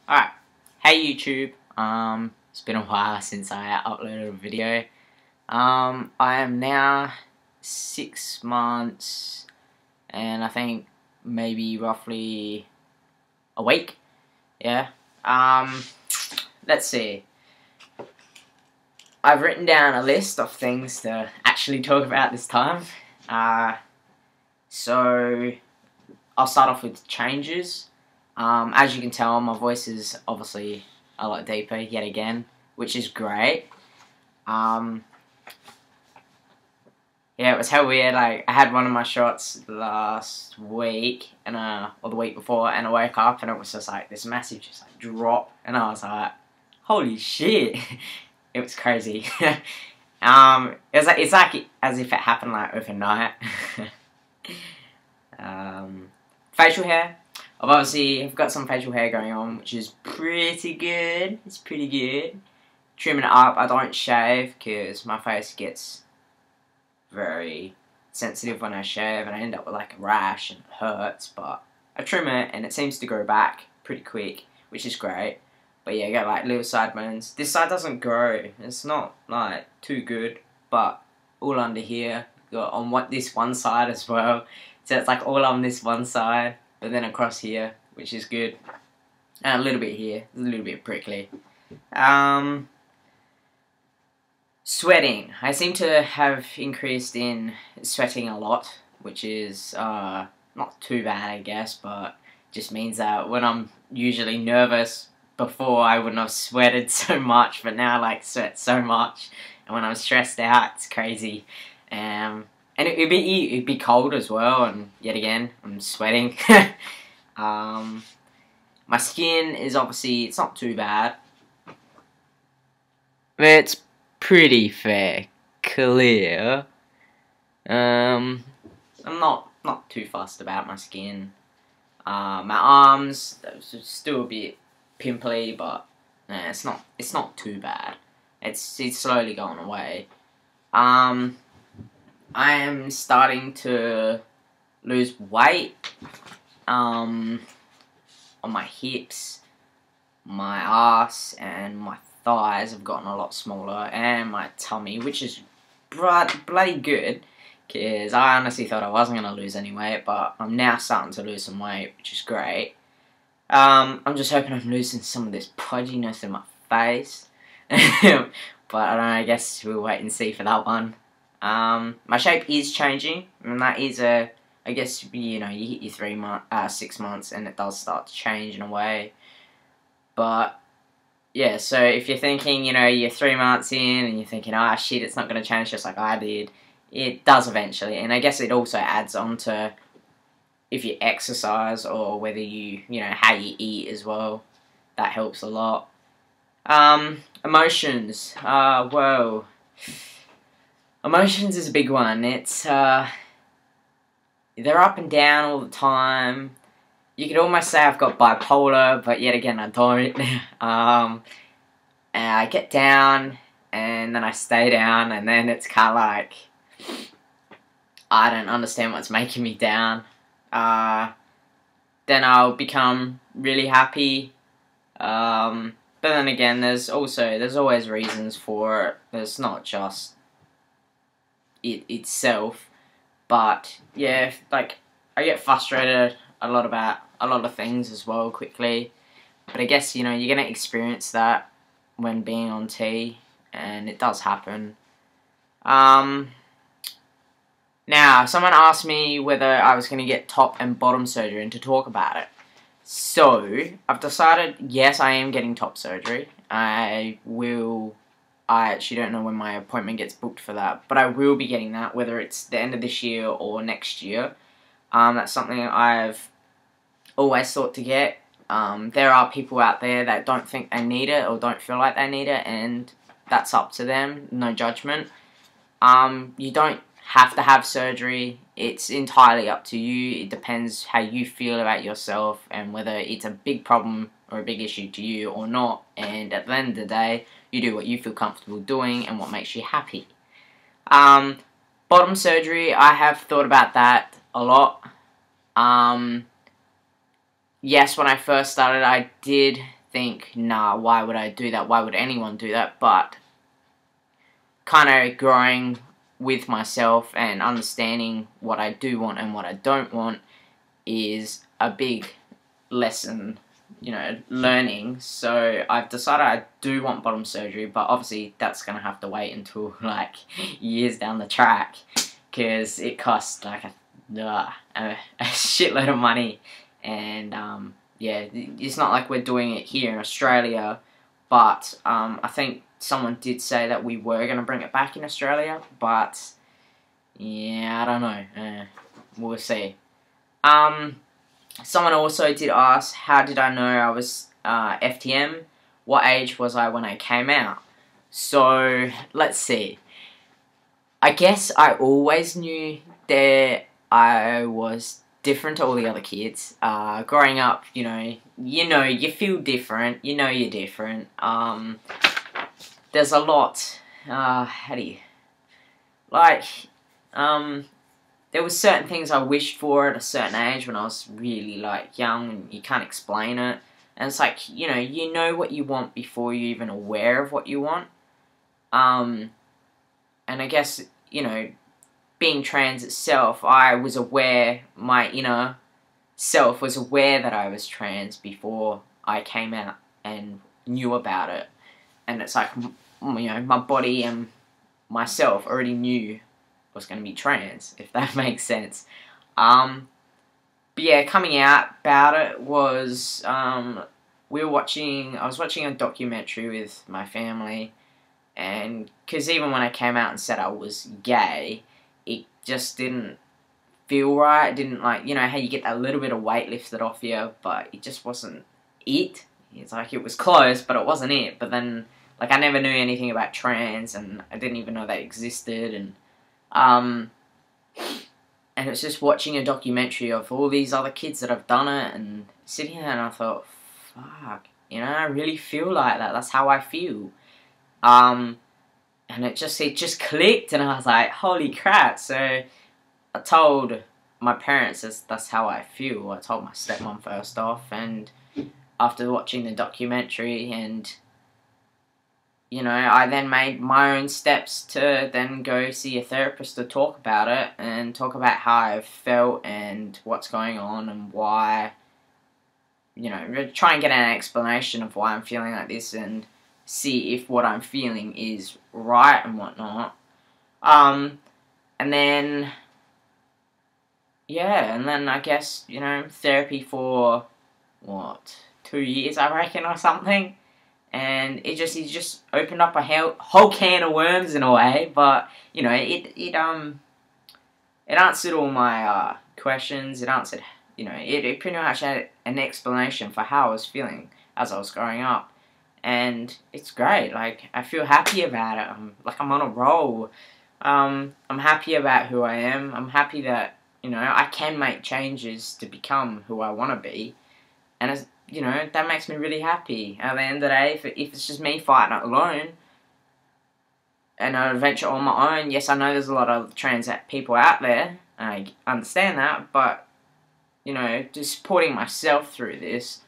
Alright, hey YouTube, it's been a while since I uploaded a video. I am now 6 months and I think maybe roughly a week, yeah. Let's see. I've written down a list of things to actually talk about this time. So I'll start off with changes. As you can tell, my voice is obviously a lot deeper yet again, which is great. Yeah, it was hell weird. Like, I had one of my shots last week, and or the week before, and I woke up and it was just like this massive drop, and I was like, holy shit. It was crazy. It's like as if it happened like overnight. Facial hair. I've got some facial hair going on, which is pretty good. It's pretty good. Trimming it up. I don't shave because my face gets very sensitive when I shave, and I end up with like a rash and it hurts. But I trim it, and it seems to grow back pretty quick, which is great. But yeah, I got like little sideburns. This side doesn't grow. It's not like too good, but all under here. Got on this one side as well. So it's like all on this one side, but then across here, which is good. And a little bit here, a little bit prickly. Sweating. I seem to have increased in sweating a lot, which is not too bad, I guess, but just means that when I'm usually nervous, before I wouldn't have sweated so much, but now I like sweat so much, and when I'm stressed out, it's crazy. And it'd be cold as well, and yet again, I'm sweating. My skin is obviously, it's not too bad. It's pretty fair, clear. I'm not too fussed about my skin. My arms, still a bit pimply, but it's not too bad. It's slowly going away. I am starting to lose weight on my hips, my ass, and my thighs have gotten a lot smaller, and my tummy, which is bloody good, because I honestly thought I wasn't going to lose any weight, but I'm now starting to lose some weight, which is great. I'm just hoping I'm losing some of this pudginess in my face, but I don't know, I guess we'll wait and see for that one. My shape is changing, and that is I guess, you know, you hit your 6 months, and it does start to change in a way. But yeah, so if you're thinking, you know, you're 3 months in, and you're thinking, ah, shit, it's not going to change just like I did, it does eventually, and I guess it also adds on to if you exercise, or whether you know, how you eat as well. That helps a lot. Emotions. Whoa. Emotions is a big one. It's, they're up and down all the time. You could almost say I've got bipolar, but yet again, I don't. And I get down, and then I stay down, and then it's kind of like, I don't understand what's making me down. Then I'll become really happy. But then again, there's always reasons for it. There's not just it itself, but yeah, like, I get frustrated a lot about a lot of things as well quickly. But I guess, you know, you're gonna experience that when being on T, and it does happen. Now, someone asked me whether I was going to get top and bottom surgery and to talk about it. So, I've decided, yes, I am getting top surgery. I actually don't know when my appointment gets booked for that, but I will be getting that, whether it's the end of this year or next year. That's something I've always thought to get. There are people out there that don't think they need it, or don't feel like they need it, and that's up to them, no judgment. You don't have to have surgery. It's entirely up to you. It depends how you feel about yourself, and whether it's a big problem or a big issue to you or not. And at the end of the day, you do what you feel comfortable doing and what makes you happy. Bottom surgery, I have thought about that a lot. Yes, when I first started, I did think, nah, why would I do that? Why would anyone do that? But kind of growing with myself and understanding what I do want and what I don't want is a big lesson, you know, learning. So I've decided I do want bottom surgery, but obviously that's going to have to wait until like years down the track, because it costs like a shitload of money. And yeah, it's not like we're doing it here in Australia, but I think someone did say that we were going to bring it back in Australia, but yeah, I don't know. We'll see. Someone also did ask, how did I know I was FTM? What age was I when I came out? So, let's see. I guess I always knew that I was different to all the other kids. Growing up, you you feel different. You know you're different. There's a lot, how do you, like, there was certain things I wished for at a certain age when I was really, like, young, and you can't explain it. And it's like, you know what you want before you're even aware of what you want. And I guess, being trans itself, I was aware, my inner self was aware that I was trans before I came out and knew about it. And it's like, my body and myself already knew was going to be trans, if that makes sense. But yeah, coming out about it was, I was watching a documentary with my family, and because even when I came out and said I was gay, it just didn't feel right. It didn't, like, how you get a little bit of weight lifted off you, but it just wasn't it. It's like, it was close, but it wasn't it. But then, like, I never knew anything about trans, and I didn't even know they existed, and it's just watching a documentary of all these other kids that have done it, and sitting there, and I thought, fuck, I really feel like that. That's how I feel. And it just clicked, and I was like, holy crap. So I told my parents that's how I feel. I told my stepmom first off, and after watching the documentary, and I then made my own steps to then go see a therapist to talk about it, and talk about how I felt and what's going on and why, try and get an explanation of why I'm feeling like this, and see if what I'm feeling is right and whatnot. And then, yeah, and then I guess, therapy for, 2 years, I reckon, or something. And it just opened up a whole can of worms in a way, but, it answered all my questions. It answered, it pretty much had an explanation for how I was feeling as I was growing up. And it's great. Like, I feel happy about it. I'm on a roll. I'm happy about who I am. I'm happy that, I can make changes to become who I want to be. And, that makes me really happy. At the end of the day, if it's just me fighting it alone, and an adventure on my own, yes, I know there's a lot of trans people out there, and I understand that, but, just supporting myself through this,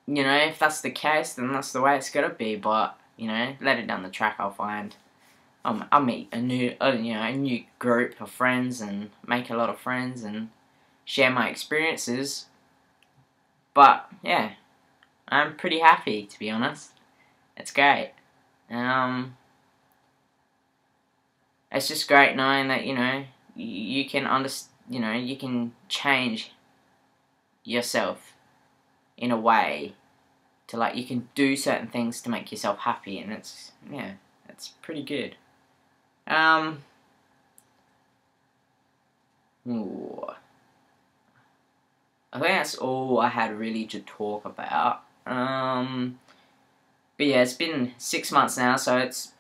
if that's the case, then that's the way it's gotta be. But, later down the track, I'll meet a new group of friends, and make a lot of friends, and share my experiences. But, yeah, I'm pretty happy, to be honest. It's great. It's just great knowing that, you can you can change yourself in a way to, like, you can do certain things to make yourself happy, and it's pretty good. Ooh. I think that's all I had really to talk about. But yeah, it's been 6 months now, so it's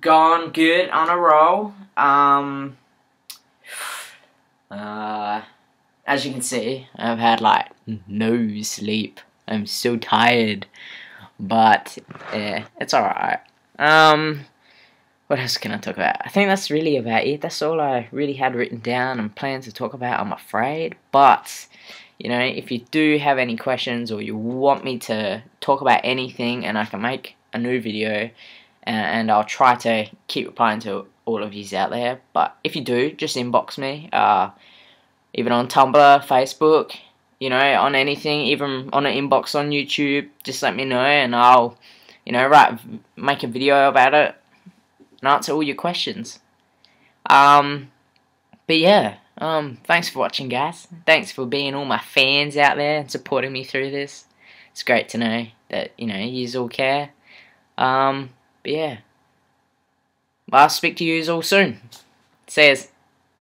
gone good on a roll. As you can see, I've had, like, no sleep. I'm so tired. But, yeah, it's alright. What else can I talk about? I think that's really about it. That's all I really had written down and planned to talk about, I'm afraid. But, You know, if you do have any questions or you want me to talk about anything, and I can make a new video, and I'll try to keep replying to all of yous out there. But if you do, just inbox me, even on Tumblr, Facebook, you know, on anything, even on an inbox on YouTube. Just let me know, and I'll, you know, make a video about it and answer all your questions. But yeah, thanks for watching, guys. Thanks for being all my fans out there and supporting me through this. It's great to know that, you know, yous all care. But yeah, I'll speak to yous all soon. See yous.